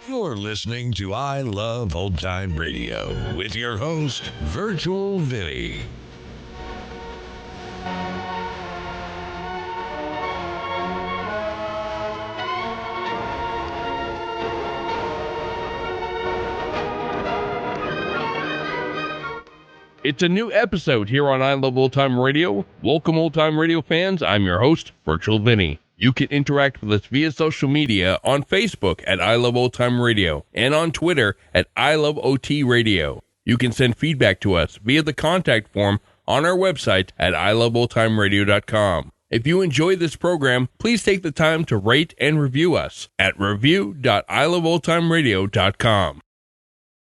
You're listening to I Love Old Time Radio with your host, Virtual Vinny. It's a new episode here on I Love Old Time Radio. Welcome, Old Time Radio fans. I'm your host, Virtual Vinny. You can interact with us via social media on Facebook at I Love Old Time Radio and on Twitter at I Love OT Radio. You can send feedback to us via the contact form on our website at iloveoldtimeradio.com. If you enjoy this program, please take the time to rate and review us at review.iloveoldtimeradio.com.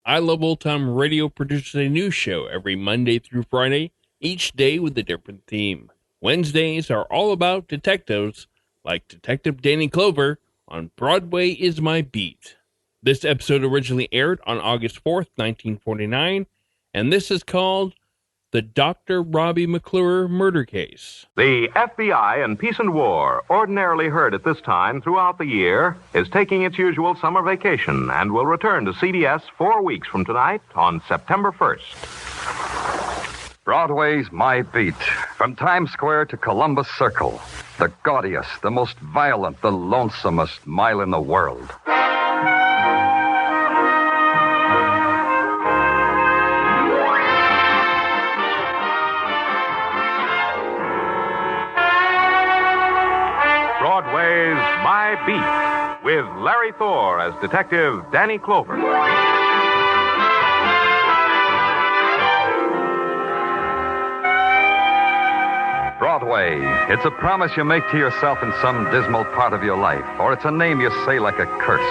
I Love Old Time Radio produces a new show every Monday through Friday, each day with a different theme. Wednesdays are all about detectives, like Detective Danny Clover on Broadway Is My Beat. This episode originally aired on August 4th, 1949, and this is called The Dr. Robbie McClure Murder Case. The FBI in Peace and War, ordinarily heard at this time throughout the year, is taking its usual summer vacation and will return to CDS 4 weeks from tonight on September 1st. Broadway's My Beat. From Times Square to Columbus Circle. The gaudiest, the most violent, the lonesomest mile in the world. Broadway's My Beat, with Larry Thor as Detective Danny Clover. Broadway. It's a promise you make to yourself in some dismal part of your life, or it's a name you say like a curse.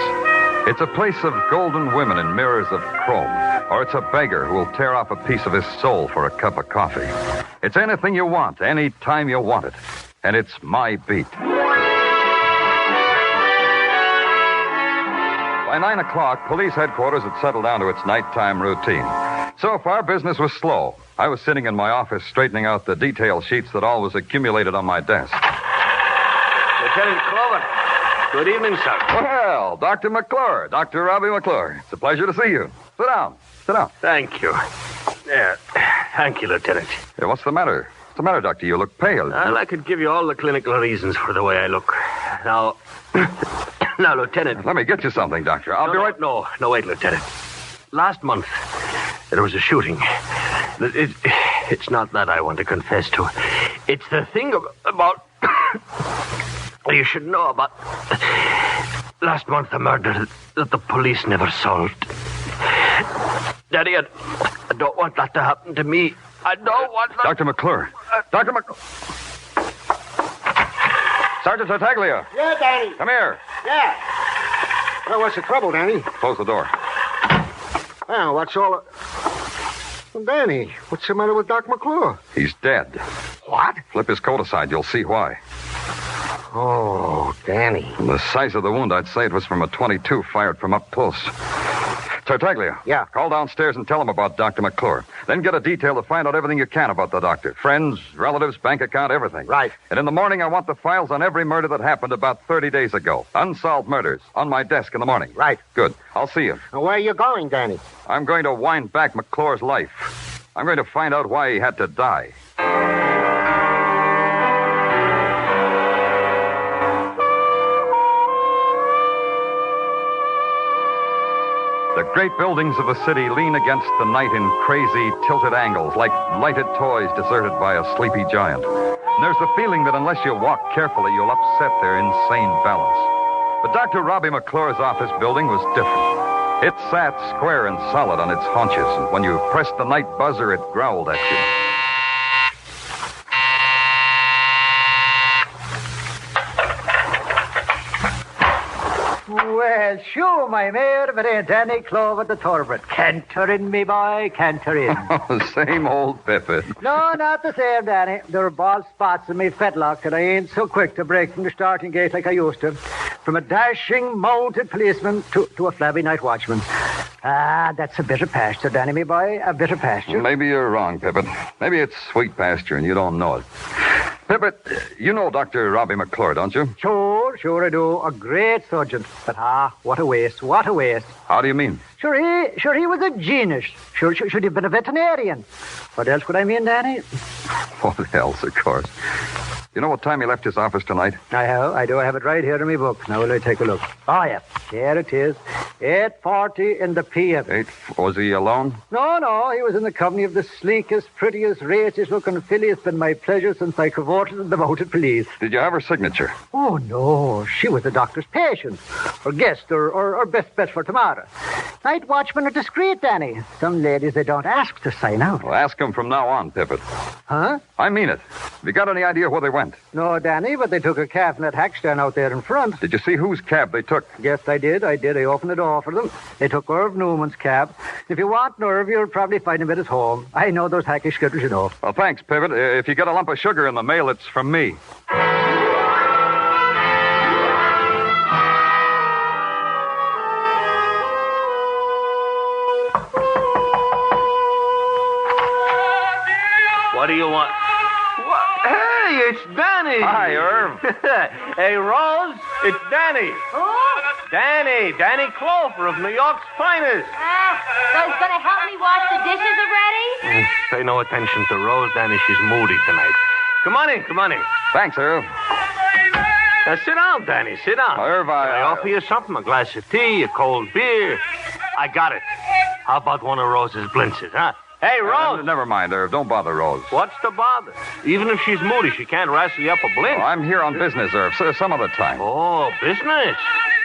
It's a place of golden women and mirrors of chrome, or it's a beggar who will tear off a piece of his soul for a cup of coffee. It's anything you want, any time you want it. And it's My Beat. By 9 o'clock, police headquarters had settled down to its nighttime routine. So far, business was slow. I was sitting in my office straightening out the detail sheets that always accumulated on my desk. Lieutenant Clover, good evening, sir. Well, Dr. McClure, Dr. Robbie McClure. It's a pleasure to see you. Sit down. Sit down. Thank you. Thank you, Lieutenant. Hey, what's the matter? What's the matter, Doctor? You look pale. Well, I could give you all the clinical reasons for the way I look. Now, Lieutenant. Let me get you something, Doctor. I'll be right... No, wait, Lieutenant. Last month, there was a shooting. It's not that I want to confess to. It's the thing about... you should know about... Last month, a murder that the police never solved. Daddy, I don't want that to happen to me. I don't want that... Dr. McClure. Dr. McClure. Sergeant Tartaglia. Yeah, Danny. Come here. Yeah. Well, what's the trouble, Danny? Close the door. Well, what's all... Well, Danny, what's the matter with Doc McClure? He's dead. What? Flip his coat aside. You'll see why. Oh, Danny. From the size of the wound, I'd say it was from a .22 fired from up close. Tartaglia. Yeah? Call downstairs and tell him about Dr. McClure. Then get a detail to find out everything you can about the doctor. Friends, relatives, bank account, everything. Right. And in the morning, I want the files on every murder that happened about 30 days ago. Unsolved murders. On my desk in the morning. Right. Good. I'll see you. Now, where are you going, Danny? I'm going to wind back McClure's life. I'm going to find out why he had to die. The great buildings of the city lean against the night in crazy, tilted angles, like lighted toys deserted by a sleepy giant. And there's the feeling that unless you walk carefully, you'll upset their insane balance. But Dr. Robbie McClure's office building was different. It sat square and solid on its haunches, and when you pressed the night buzzer, it growled at you. Well, sure, my mare, but ain't Danny Clover the Torbert. Canter in, me boy, canter in. Same old Pippin. No, not the same, Danny. There are bald spots in me fetlock, and I ain't so quick to break from the starting gate like I used to. From a dashing mounted policeman to a flabby night watchman. Ah, that's a bitter pasture, Danny, me boy, a bitter pasture. Maybe you're wrong, Pippin. Maybe it's sweet pasture and you don't know it. Pippet, you know Dr. Robbie McClure, don't you? Sure I do. A great surgeon. But what a waste. How do you mean? Sure he was a genius. Sure, should have been a veterinarian. What else would I mean, Danny? What else, of course. You know what time he left his office tonight? I do. I have it right here in my book. Now, will I take a look? Oh, yeah. Here it is. 8:40 in the p.m. Was he alone? No. He was in the company of the sleekest, prettiest, raciest-looking filly. It's been my pleasure since I cavorted in the mounted police. Did you have her signature? Oh, no. She was the doctor's patient, or guest, or best bet for tomorrow. Night watchmen are discreet, Danny. Some ladies, they don't ask to sign out. Well, ask him from now on, Pippet. Huh? I mean it. Have you got any idea where they went? No, Danny, but they took a cab from that hack stand out there in front. Did you see whose cab they took? Yes, I did. I opened the door for them. They took Irv Newman's cab. If you want Irv, you'll probably find him at his home. I know those hackish skittles, you know. Well, thanks, Pippet. If you get a lump of sugar in the mail, it's from me. What do you want? Hey, it's Danny. Hi, Irv. Hey, Rose, it's Danny. Who? Danny Clover of New York's finest. So he's going to help me wash the dishes already? Pay no attention to Rose, Danny. She's moody tonight. Come on in. Thanks, Irv. Now, sit down, Danny. Sit down. Irv, Can I offer you something? A glass of tea, a cold beer? I got it. How about one of Rose's blintzes, huh? Hey, Rose. Never mind, Irv. Don't bother Rose. What's the bother? Even if she's moody, she can't wrestle you up a blintz. Oh, I'm here on business, Irv. Some other time. Oh, business?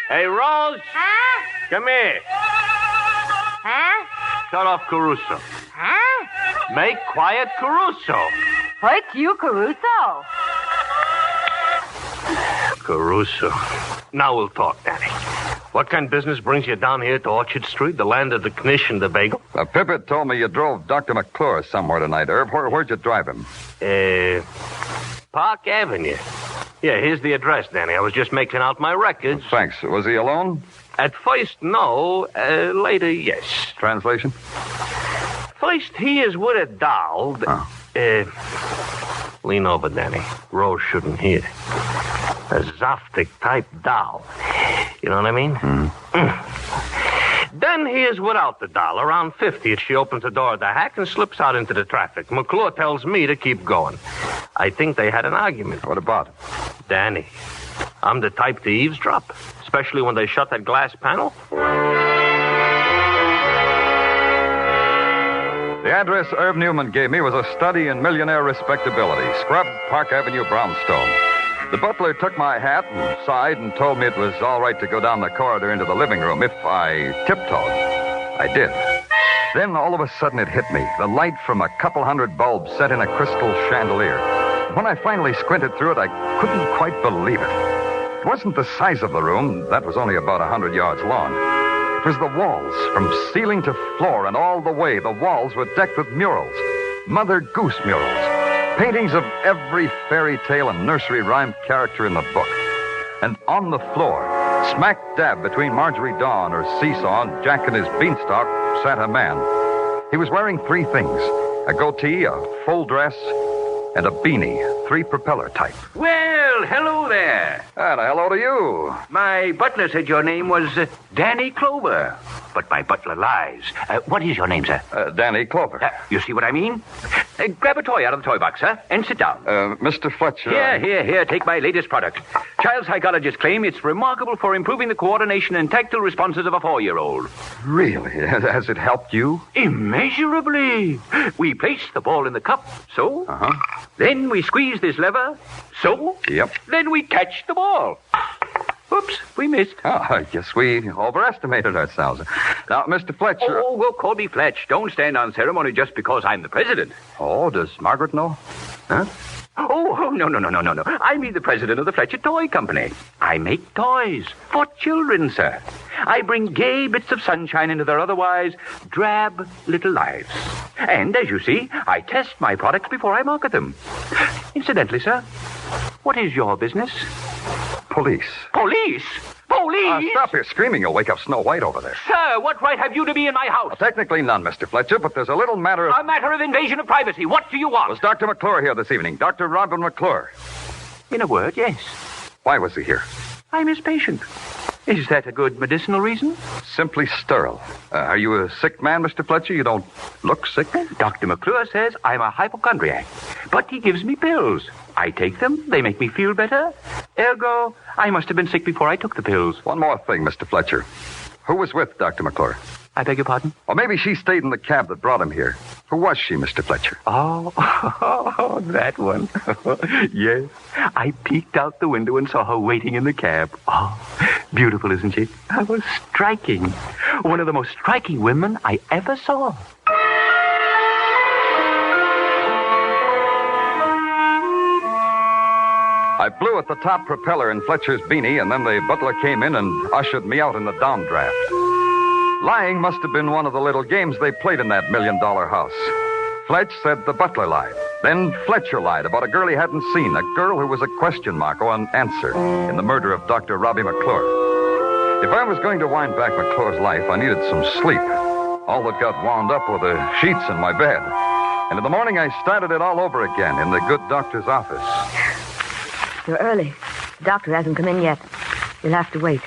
Hey, Rose. Huh? Come here. Huh? Shut off Caruso. Huh? Make quiet Caruso. What's you, Caruso? Caruso. Now we'll talk, Danny. What kind of business brings you down here to Orchard Street, the land of the knish and the bagel? Pippet told me you drove Dr. McClure somewhere tonight, Irv. Where'd you drive him? Park Avenue. Yeah, here's the address, Danny. I was just making out my records. Thanks. Was he alone? At first, no. Later, yes. Translation? First, he is with a doll. Lean over, Danny. Rose shouldn't hear. A Zoftic-type doll. You know what I mean? Then he is without the doll. Around 50th, she opens the door of the hack and slips out into the traffic. McClure tells me to keep going. I think they had an argument. What about? Danny, I'm the type to eavesdrop, especially when they shut that glass panel. The address Irv Newman gave me was a study in millionaire respectability, Scrub Park Avenue, Brownstone. The butler took my hat and sighed and told me it was all right to go down the corridor into the living room if I tiptoed. I did. Then all of a sudden it hit me. The light from a couple hundred bulbs set in a crystal chandelier. When I finally squinted through it, I couldn't quite believe it. It wasn't the size of the room. That was only about 100 yards long. It was the walls, from ceiling to floor, and all the way the walls were decked with murals. Mother Goose murals. Paintings of every fairy tale and nursery rhyme character in the book. And on the floor, smack dab between Marjorie Dawn, her seesaw, and Jack and his beanstalk, sat a man. He was wearing three things: a goatee, a full dress, and a beanie, three propeller type. Well, hello there. And a hello to you. My butler said your name was Danny Clover. But my butler lies. What is your name, sir? Danny Clover. You see what I mean? Grab a toy out of the toy box, sir, and sit down. Mr. Fletcher. Here, take my latest product. Child psychologists claim it's remarkable for improving the coordination and tactile responses of a 4-year-old. Really? Has it helped you? Immeasurably. We place the ball in the cup, so. Then we squeeze this lever, so. Yep. Then we catch the ball. Oops, we missed. Oh, I guess we overestimated ourselves. Now, Mr. Fletcher... Oh, well, call me Fletch. Don't stand on ceremony just because I'm the president. Oh, does Margaret know? Huh? Oh, no. I mean the president of the Fletcher Toy Company. I make toys for children, sir. I bring gay bits of sunshine into their otherwise drab little lives. And, as you see, I test my products before I market them. Incidentally, sir, what is your business? Police. Police? please. Stop your screaming. You'll wake up Snow White over there. Sir, what right have you to be in my house? Technically none, Mr. Fletcher, but there's a little matter of... A matter of invasion of privacy. What do you want? Was Dr. McClure here this evening? Dr. Robbie McClure. In a word, yes. Why was he here? I'm his patient. Is that a good medicinal reason? Simply sterile. Are you a sick man, Mr. Fletcher? You don't look sick. Dr. McClure says I'm a hypochondriac, but he gives me pills. I take them. They make me feel better. Ergo, I must have been sick before I took the pills. One more thing, Mr. Fletcher. Who was with Dr. McClure? I beg your pardon? Or maybe she stayed in the cab that brought him here. Who was she, Mr. Fletcher? Oh, that one. Yes. I peeked out the window and saw her waiting in the cab. Oh, beautiful, isn't she? Oh, striking. One of the most striking women I ever saw. I blew at the top propeller in Fletcher's beanie, and then the butler came in and ushered me out in the downdraft. Lying must have been one of the little games they played in that $1 million house. Fletch said the butler lied. Then Fletcher lied about a girl he hadn't seen, a girl who was a question mark or an answer in the murder of Dr. Robbie McClure. If I was going to wind back McClure's life, I needed some sleep. All that got wound up were the sheets in my bed. And in the morning, I started it all over again in the good doctor's office. You're early. The doctor hasn't come in yet. You'll have to wait.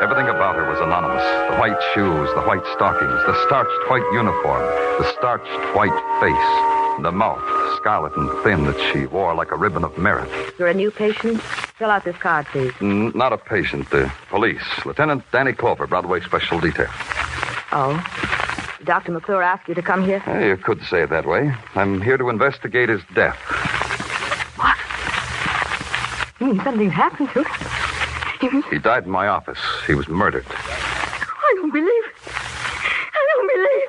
Everything about her was anonymous. The white shoes, the white stockings, the starched white uniform, the starched white face, and the mouth, scarlet and thin, that she wore like a ribbon of merit. You're a new patient? Fill out this card, please. Not a patient. Police. Lieutenant Danny Clover, Broadway Special Detail. Oh. Dr. McClure asked you to come here? You could say it that way. I'm here to investigate his death. What? You mean something's happened to him? He died in my office. He was murdered. I don't believe it.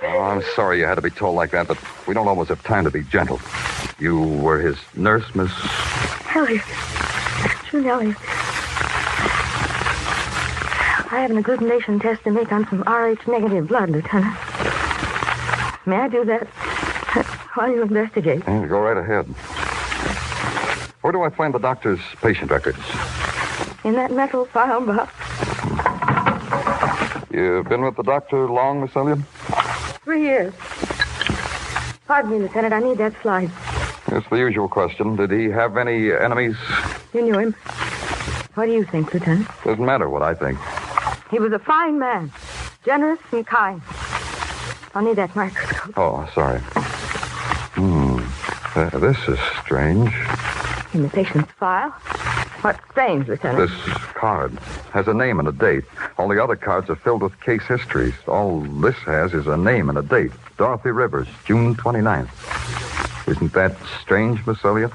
Oh, I'm sorry you had to be told like that, but we don't always have time to be gentle. You were his nurse, Miss... Elliot. June Elliot. I have an agglutination test to make on some Rh-negative blood, Lieutenant. May I do that while you investigate? Yeah, go right ahead. Where do I find the doctor's patient records? In that metal file box. You've been with the doctor long, Miss Elliott? 3 years. Pardon me, Lieutenant, I need that slide. It's the usual question. Did he have any enemies? You knew him. What do you think, Lieutenant? Doesn't matter what I think. He was a fine man. Generous and kind. I'll need that microscope. Oh, sorry. This is strange. In the patient's file? What's strange, Lieutenant? This card has a name and a date. All the other cards are filled with case histories. All this has is a name and a date. Dorothy Rivers, June 29th. Isn't that strange, Miss Elliott?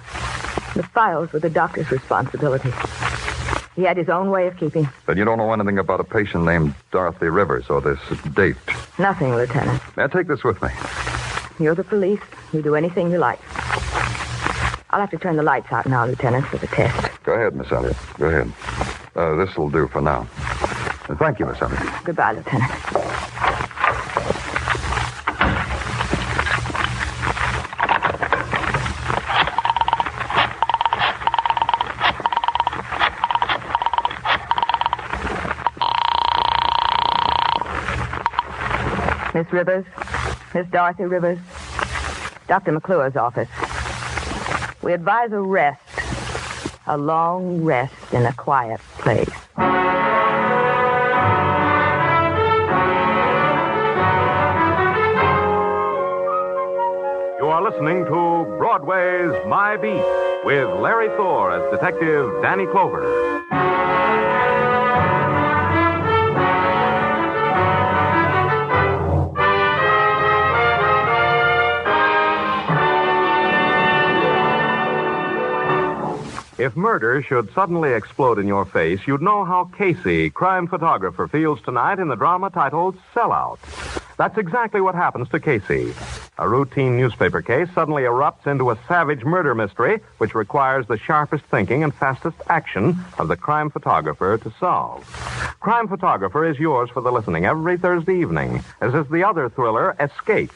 The files were the doctor's responsibility. He had his own way of keeping. Then you don't know anything about a patient named Dorothy Rivers or this date? Nothing, Lieutenant. May I take this with me? You're the police. You do anything you like. I'll have to turn the lights out now, Lieutenant, for the test. Go ahead, Miss Elliott. Go ahead. This will do for now. Thank you, Miss Elliott. Goodbye, Lieutenant. Miss Rivers, Miss Dorothy Rivers, Dr. McClure's office. We advise a rest, a long rest in a quiet place. You are listening to Broadway's My Beat with Larry Thor as Detective Danny Clover. If murder should suddenly explode in your face, you'd know how Casey, crime photographer, feels tonight in the drama titled Sellout. That's exactly what happens to Casey. A routine newspaper case suddenly erupts into a savage murder mystery, which requires the sharpest thinking and fastest action of the crime photographer to solve. Crime Photographer is yours for the listening every Thursday evening, as is the other thriller, Escape.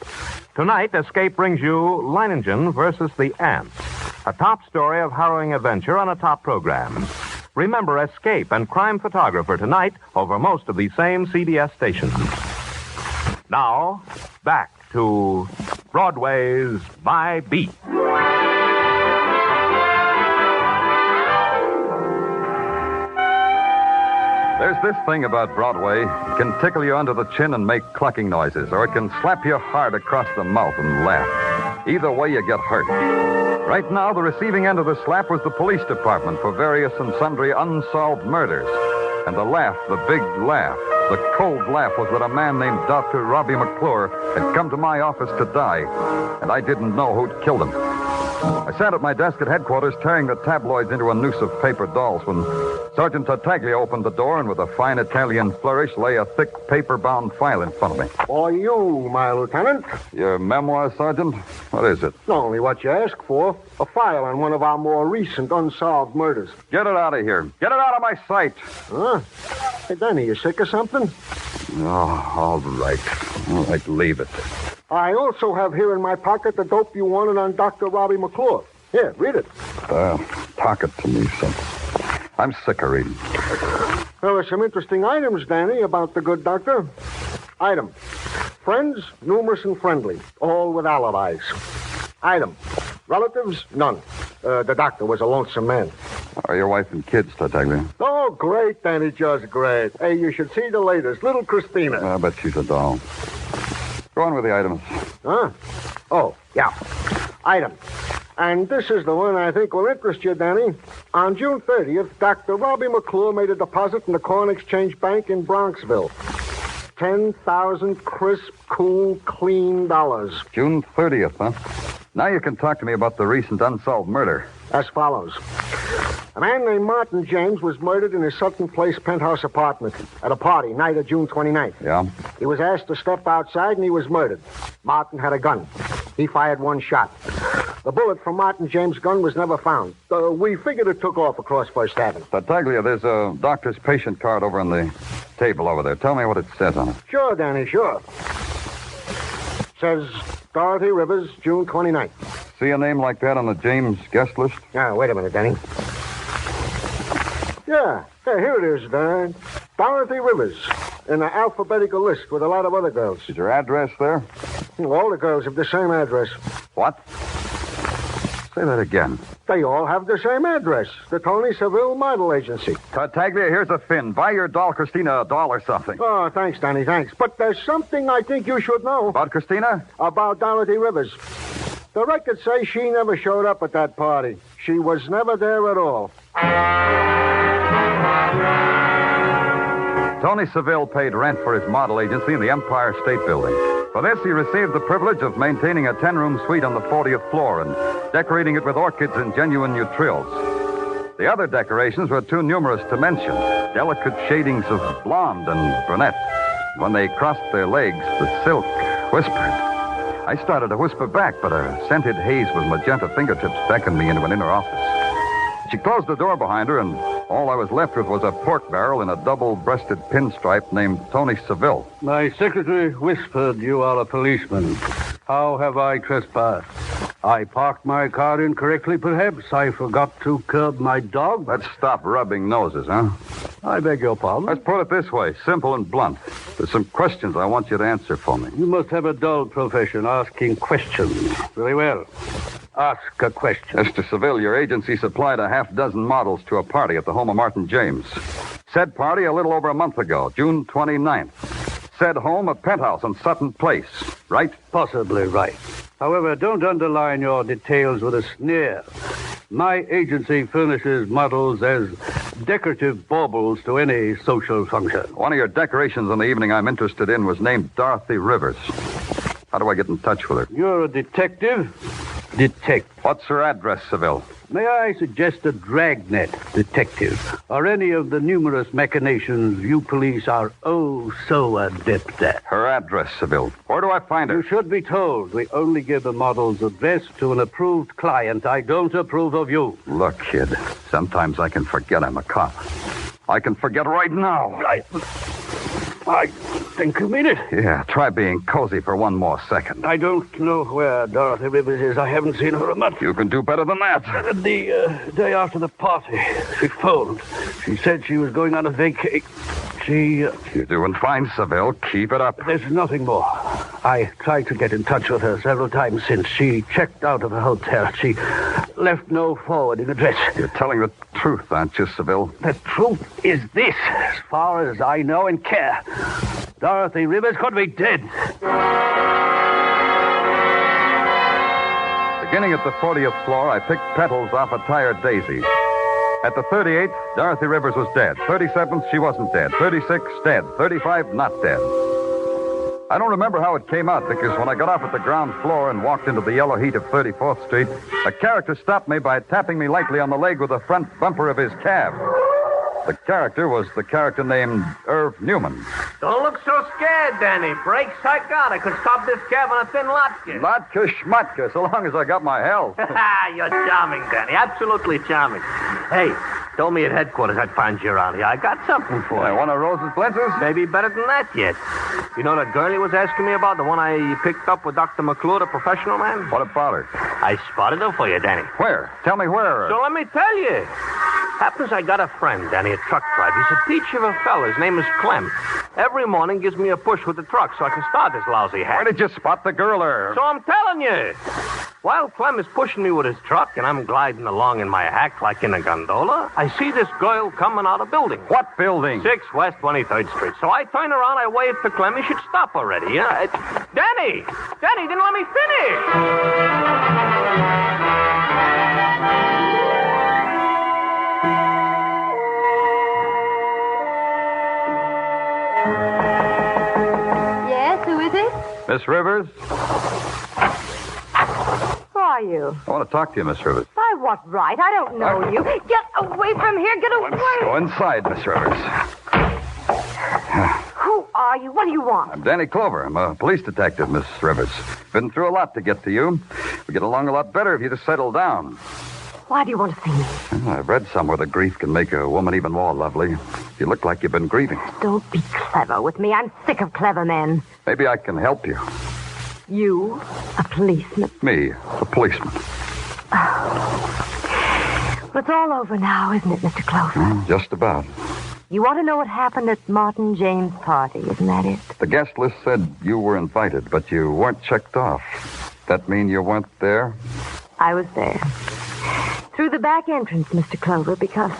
Tonight, Escape brings you Leiningen versus the Ants. A top story of harrowing adventure on a top program. Remember Escape and Crime Photographer tonight over most of these same CBS stations. Now, back to Broadway's My Beat. There's this thing about Broadway. It can tickle you under the chin and make clucking noises, or it can slap you hard across the mouth and laugh. Either way, you get hurt. Right now, the receiving end of the slap was the police department for various and sundry unsolved murders. And the laugh, the big laugh, the cold laugh was that a man named Dr. Robbie McClure had come to my office to die, and I didn't know who'd killed him. I sat at my desk at headquarters tearing the tabloids into a noose of paper dolls when Sergeant Tartaglia opened the door and with a fine Italian flourish lay a thick paper-bound file in front of me. For you, my lieutenant. Your memoir, Sergeant? What is it? Only what you asked for. A file on one of our more recent unsolved murders. Get it out of here. Get it out of my sight. Huh? Hey, Danny, you sick or something? Oh, all right, leave it. I also have here in my pocket the dope you wanted on Dr. Robbie McClure. Here, read it. Talk it to me, son. I'm sick of reading. There are some interesting items, Danny, about the good doctor. Item. Friends, numerous and friendly, all with alibis. Item. Relatives, none. The doctor was a lonesome man. Are your wife and kids, Tartaglia? Oh, great, Danny, just great. Hey, you should see the latest, little Christina. I bet she's a doll. Go on with the items. Huh? Oh, yeah. Item. And this is the one I think will interest you, Danny. On June 30th, Dr. Robbie McClure made a deposit in the Corn Exchange Bank in Bronxville. 10,000 crisp, cool, clean dollars. June 30th, huh? Now you can talk to me about the recent unsolved murder. As follows. A man named Martin James was murdered in his Sutton Place penthouse apartment at a party, night of June 29th. Yeah? He was asked to step outside, and he was murdered. Martin had a gun. He fired one shot. The bullet from Martin James' gun was never found. We figured it took off across First Avenue. Tartaglia, there's a doctor's patient card over on the table over there. Tell me what it says on it. Sure, Danny, sure. Says Dorothy Rivers, June 29th. See a name like that on the James guest list? Wait a minute, Danny. Yeah, here it is, Dan. Dorothy Rivers, in an alphabetical list with a lot of other girls. Is your address there? All the girls have the same address. What? Say that again. They all have the same address. The Tony Seville Model Agency. Tartaglia, here's a fin. Buy your doll Christina a doll or something. Oh, thanks, Danny, thanks. But there's something I think you should know. About Christina? About Dorothy Rivers. The records say she never showed up at that party. She was never there at all. Tony Seville paid rent for his model agency in the Empire State Building. For this, he received the privilege of maintaining a 10-room suite on the 40th floor and decorating it with orchids and genuine neutrils. The other decorations were too numerous to mention, delicate shadings of blonde and brunette. When they crossed their legs, the silk whispered. I started to whisper back, but a scented haze with magenta fingertips beckoned me into an inner office. She closed the door behind her, and all I was left with was a pork barrel in a double-breasted pinstripe named Tony Seville. My secretary whispered you are a policeman. How have I trespassed? I parked my car incorrectly, perhaps. I forgot to curb my dog. Let's stop rubbing noses, huh? I beg your pardon? Let's put it this way, simple and blunt. There's some questions I want you to answer for me. You must have a dull profession, asking questions. Very well. Ask a question. Mr. Seville, your agency supplied a half-dozen models to a party at the home of Martin James. Said party a little over a month ago, June 29th. Said home a penthouse on Sutton Place, right? Possibly right. However, don't underline your details with a sneer. My agency furnishes models as decorative baubles to any social function. One of your decorations on the evening I'm interested in was named Dorothy Rivers. How do I get in touch with her? You're a detective? Detect. What's her address, Seville? May I suggest a dragnet detective, or any of the numerous machinations you police are oh so adept at? Her address, Seville. Where do I find her? You should be told. We only give a model's address to an approved client. I don't approve of you. Look, kid, sometimes I can forget I'm a cop. I can forget right now. I think you mean it. Yeah, try being cozy for one more second. I don't know where Dorothy Rivers is. I haven't seen her a month. You can do better than that. The day after the party, she phoned. She said she was going on a vacation. You're doing fine, Seville. Keep it up. There's nothing more. I tried to get in touch with her several times since she checked out of the hotel. She left no forwarding address. You're telling the truth, aren't you, Seville? The truth is this, as far as I know and care. Dorothy Rivers could be dead. Beginning at the 40th floor, I picked petals off a tired daisy. At the 38th, Dorothy Rivers was dead. 37th, she wasn't dead. 36, dead. 35, not dead. I don't remember how it came out, because when I got off at the ground floor and walked into the yellow heat of 34th Street, a character stopped me by tapping me lightly on the leg with the front bumper of his cab. The character was the character named Irv Newman. Don't look so scared, Danny. Brakes I got. I could stop this cab on a thin latke. Latka schmatka, so long as I got my health. You're charming, Danny. Absolutely charming. Hey, told me at headquarters I'd find you around here. I got something for you. One of Rose's blitzers? Maybe better than that yet. You know that girl you was asking me about? The one I picked up with Dr. McClure, the professional man? What about her? I spotted her for you, Danny. Where? Tell me where. So let me tell you. Happens I got a friend, Danny, a truck driver. He's a peach of a fella. His name is Clem. Every morning gives me a push with the truck so I can start this lousy hack. Where did you spot the girl there? So I'm telling you. While Clem is pushing me with his truck and I'm gliding along in my hack like in a gondola, I see this girl coming out of building. What building? 6 West 23rd Street. So I turn around, I wave to Clem. He should stop already. Danny! Danny, didn't let me finish! Yes, who is it? Miss Rivers? Who are you? I want to talk to you, Miss Rivers. By what right? I don't know you. Get away from here. Get away. Let's go inside, Miss Rivers. Who are you? What do you want? I'm Danny Clover. I'm a police detective, Miss Rivers. Been through a lot to get to you. We get along a lot better if you just settle down. Why do you want to see me? I've read somewhere that grief can make a woman even more lovely. You look like you've been grieving. Don't be clever with me. I'm sick of clever men. Maybe I can help you. You, a policeman? Me, a policeman. Well, it's all over now, isn't it, Mr. Clover? Just about. You want to know what happened at Martin James' party, isn't that it? The guest list said you were invited, but you weren't checked off. That mean you weren't there? I was there. Through the back entrance, Mr. Clover, because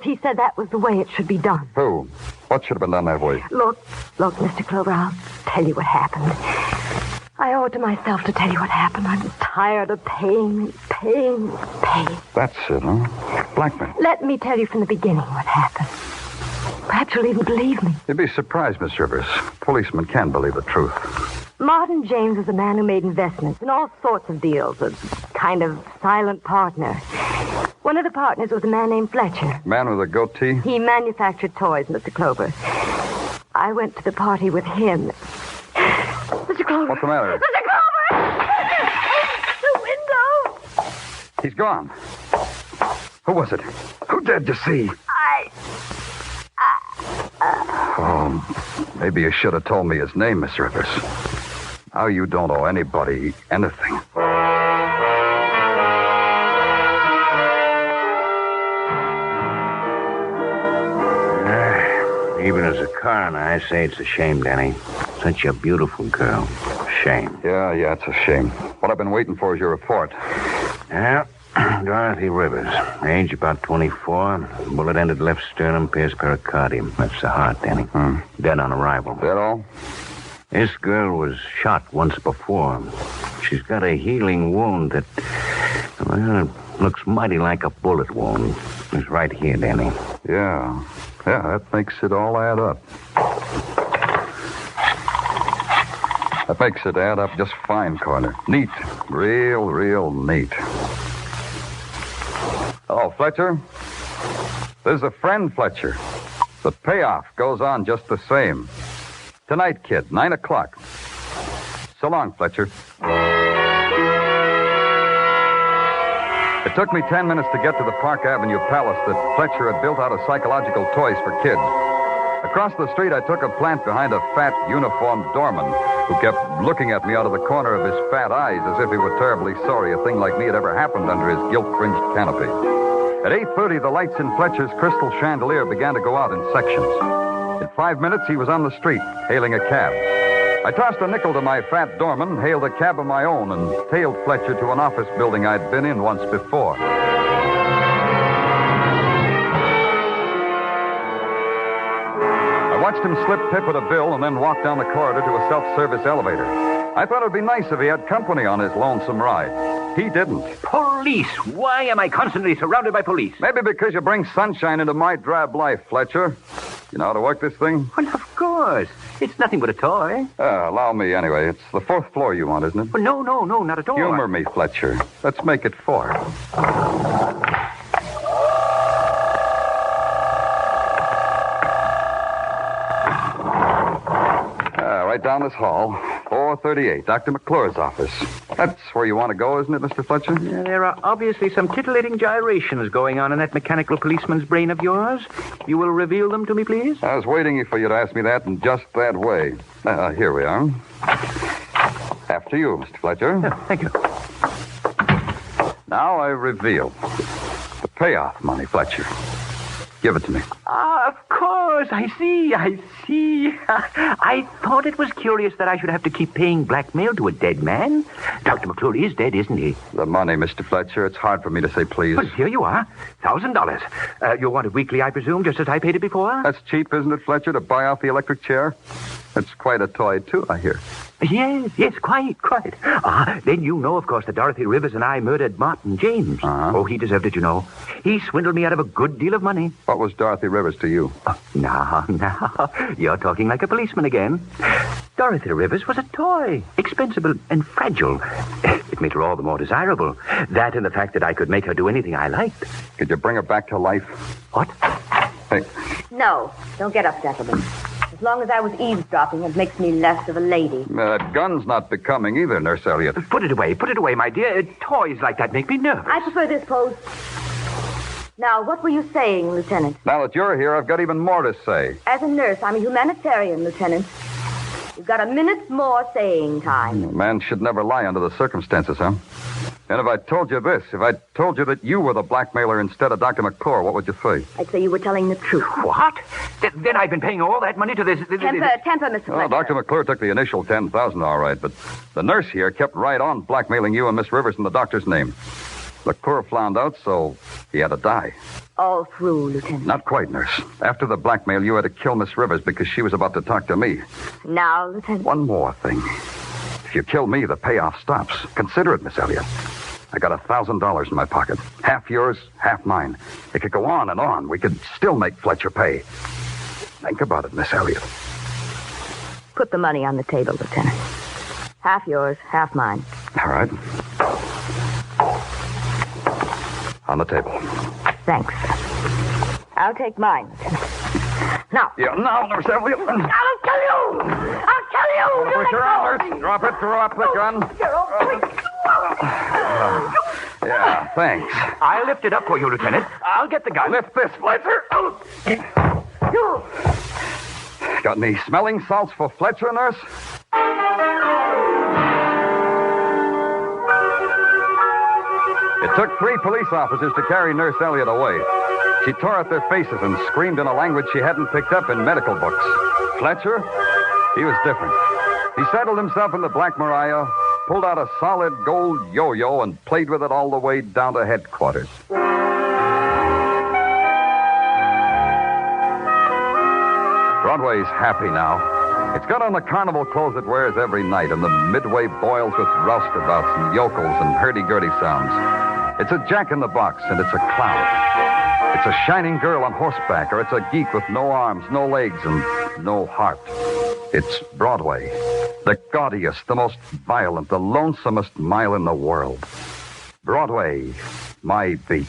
he said that was the way it should be done. Who? What should have been done that way? Look, Mr. Clover, I'll tell you what happened. I owe it to myself to tell you what happened. I'm tired of paying. That's it, huh? Blackmail. Let me tell you from the beginning what happened. Perhaps you'll even believe me. You'd be surprised, Miss Rivers. Policemen can believe the truth. Martin James was a man who made investments in all sorts of deals, a kind of silent partner. One of the partners was a man named Fletcher. Man with a goatee? He manufactured toys, Mr. Clover. I went to the party with him. Mr. Clover. What's the matter? Mr. Clover! The window! He's gone. Who was it? Who did you see? Oh, maybe you should have told me his name, Miss Rivers. Now you don't owe anybody anything. Even as a coroner, I say it's a shame, Danny. Such a beautiful girl. Shame. Yeah, it's a shame. What I've been waiting for is your report. Yeah, Dorothy Rivers. Age about 24. Bullet ended left sternum, pierced pericardium. That's the heart, Danny. Dead on arrival. That all? This girl was shot once before. She's got a healing wound that, well, looks mighty like a bullet wound. It's right here, Danny. Yeah, that makes it all add up. That makes it add up just fine, Corner. Neat. Real neat. Oh, Fletcher? This is a friend, Fletcher. The payoff goes on just the same. Tonight, kid, 9 o'clock. So long, Fletcher. It took me 10 minutes to get to the Park Avenue palace that Fletcher had built out of psychological toys for kids. A Across the street, I took a plant behind a fat, uniformed doorman who kept looking at me out of the corner of his fat eyes as if he were terribly sorry a thing like me had ever happened under his gilt-fringed canopy. At 8:30, the lights in Fletcher's crystal chandelier began to go out in sections. In 5 minutes, he was on the street, hailing a cab. I tossed a nickel to my fat doorman, hailed a cab of my own, and tailed Fletcher to an office building I'd been in once before. I watched him slip Tippett a bill and then walk down the corridor to a self-service elevator. I thought it'd be nice if he had company on his lonesome ride. He didn't. Police! Why am I constantly surrounded by police? Maybe because you bring sunshine into my drab life, Fletcher. You know how to work this thing? Well, of course. It's nothing but a toy. Allow me anyway. It's the 4th floor you want, isn't it? Well, no, not at all. Humor me, Fletcher. Let's make it 4. Right down this hall, 438, Dr. McClure's office. That's where you want to go, isn't it, Mr. Fletcher? There are obviously some titillating gyrations going on in that mechanical policeman's brain of yours. You will reveal them to me, please? I was waiting for you to ask me that in just that way. Here we are. After you, Mr. Fletcher. Oh, thank you. Now I reveal the payoff money, Fletcher. Give it to me. Of course. I see. I thought it was curious that I should have to keep paying blackmail to a dead man. Dr. McClure is dead, isn't he? The money, Mr. Fletcher. It's hard for me to say please. Well, here you are. $1,000. You want it weekly, I presume, just as I paid it before? That's cheap, isn't it, Fletcher, to buy off the electric chair? It's quite a toy, too, I hear. Yes, quite. Then you know, of course, that Dorothy Rivers and I murdered Martin James. Uh-huh. Oh, he deserved it, you know. He swindled me out of a good deal of money. What was Dorothy Rivers to you? Now, you're talking like a policeman again. Dorothy Rivers was a toy, expensive and fragile. It made her all the more desirable. That and the fact that I could make her do anything I liked. Could you bring her back to life? What? Hey. No, don't get up, gentlemen. As long as I was eavesdropping, it makes me less of a lady. That gun's not becoming either, Nurse Elliott. Put it away, my dear. Toys like that make me nervous. I prefer this pose. Now, what were you saying, Lieutenant? Now that you're here, I've got even more to say. As a nurse, I'm a humanitarian, Lieutenant. You've got a minute's more saying time. A man should never lie under the circumstances, huh? And if I told you this, if I told you that you were the blackmailer instead of Dr. McClure, what would you say? I'd say you were telling the truth. What? Then I've been paying all that money to this... Temper, Mr. Fletcher. Oh, Dr. McClure took the initial $10,000, all right, but the nurse here kept right on blackmailing you and Miss Rivers in the doctor's name. McClure found out, so he had to die. All through, Lieutenant. Not quite, nurse. After the blackmail, you had to kill Miss Rivers because she was about to talk to me. Now, Lieutenant. One more thing. If you kill me, the payoff stops. Consider it, Miss Elliott. I got $1,000 in my pocket. Half yours, half mine. It could go on and on. We could still make Fletcher pay. Think about it, Miss Elliott. Put the money on the table, Lieutenant. Half yours, half mine. All right. On the table. Thanks. I'll take mine, Lieutenant. Now. Yeah, now, Nurse Elliott. I'll kill you! I'll kill you! Put your arm, Nurse. Drop it. Drop the gun. Yeah, thanks. I'll lift it up for you, Lieutenant. I'll get the gun. Lift this, Fletcher. Got any smelling salts for Fletcher, Nurse? It took 3 police officers to carry Nurse Elliott away. She tore at their faces and screamed in a language she hadn't picked up in medical books. Fletcher, he was different. He settled himself in the Black Maria, pulled out a solid gold yo-yo, and played with it all the way down to headquarters. Broadway's happy now. It's got on the carnival clothes it wears every night, and the midway boils with roustabouts and yokels and hurdy-gurdy sounds. It's a jack-in-the-box, and it's a clown. It's a shining girl on horseback, or it's a geek with no arms, no legs, and no heart. It's Broadway, the gaudiest, the most violent, the lonesomest mile in the world. Broadway, my beat.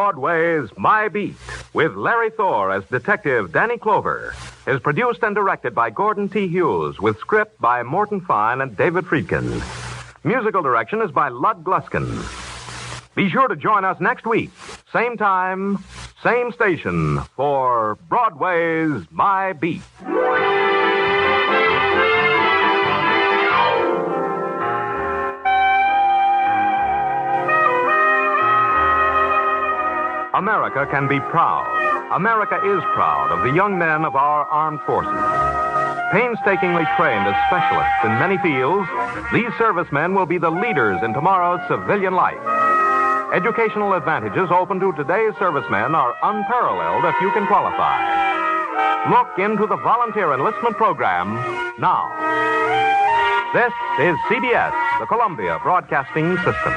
Broadway's My Beat, with Larry Thor as Detective Danny Clover, is produced and directed by Gordon T. Hughes, with script by Morton Fine and David Friedkin. Musical direction is by Lud Gluskin. Be sure to join us next week, same time, same station, for Broadway's My Beat. America can be proud. America is proud of the young men of our armed forces. Painstakingly trained as specialists in many fields, these servicemen will be the leaders in tomorrow's civilian life. Educational advantages open to today's servicemen are unparalleled if you can qualify. Look into the volunteer enlistment program now. This is CBS, the Columbia Broadcasting System.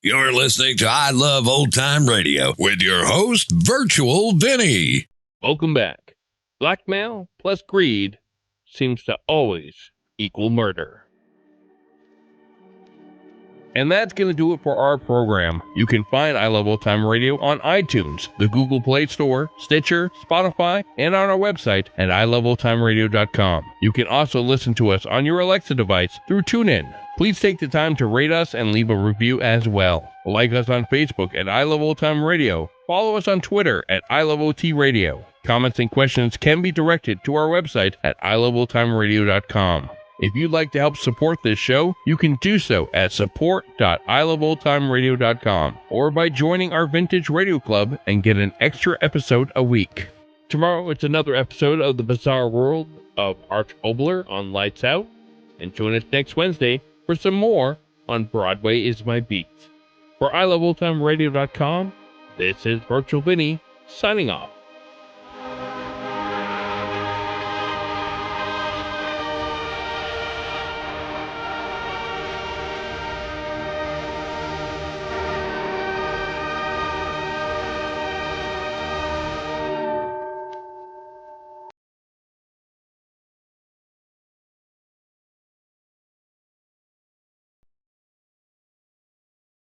You're listening to I Love Old Time Radio with your host, Virtual Vinny. Welcome back. Blackmail plus greed seems to always equal murder. And that's going to do it for our program. You can find I Love Old Time Radio on iTunes, the Google Play Store, Stitcher, Spotify, and on our website at iloveoldtimeradio.com. You can also listen to us on your Alexa device through TuneIn. Please take the time to rate us and leave a review as well. Like us on Facebook at I Love Old Time Radio. Follow us on Twitter at I Love OT Radio. Comments and questions can be directed to our website at iloveoldtimeradio.com. If you'd like to help support this show, you can do so at support.iloveoldtimeradio.com or by joining our Vintage Radio Club and get an extra episode a week. Tomorrow it's another episode of The Bizarre World of Arch Obler on Lights Out, and join us next Wednesday for some more on Broadway is My Beat. For iloveoldtimeradio.com, this is Virtual Vinny signing off.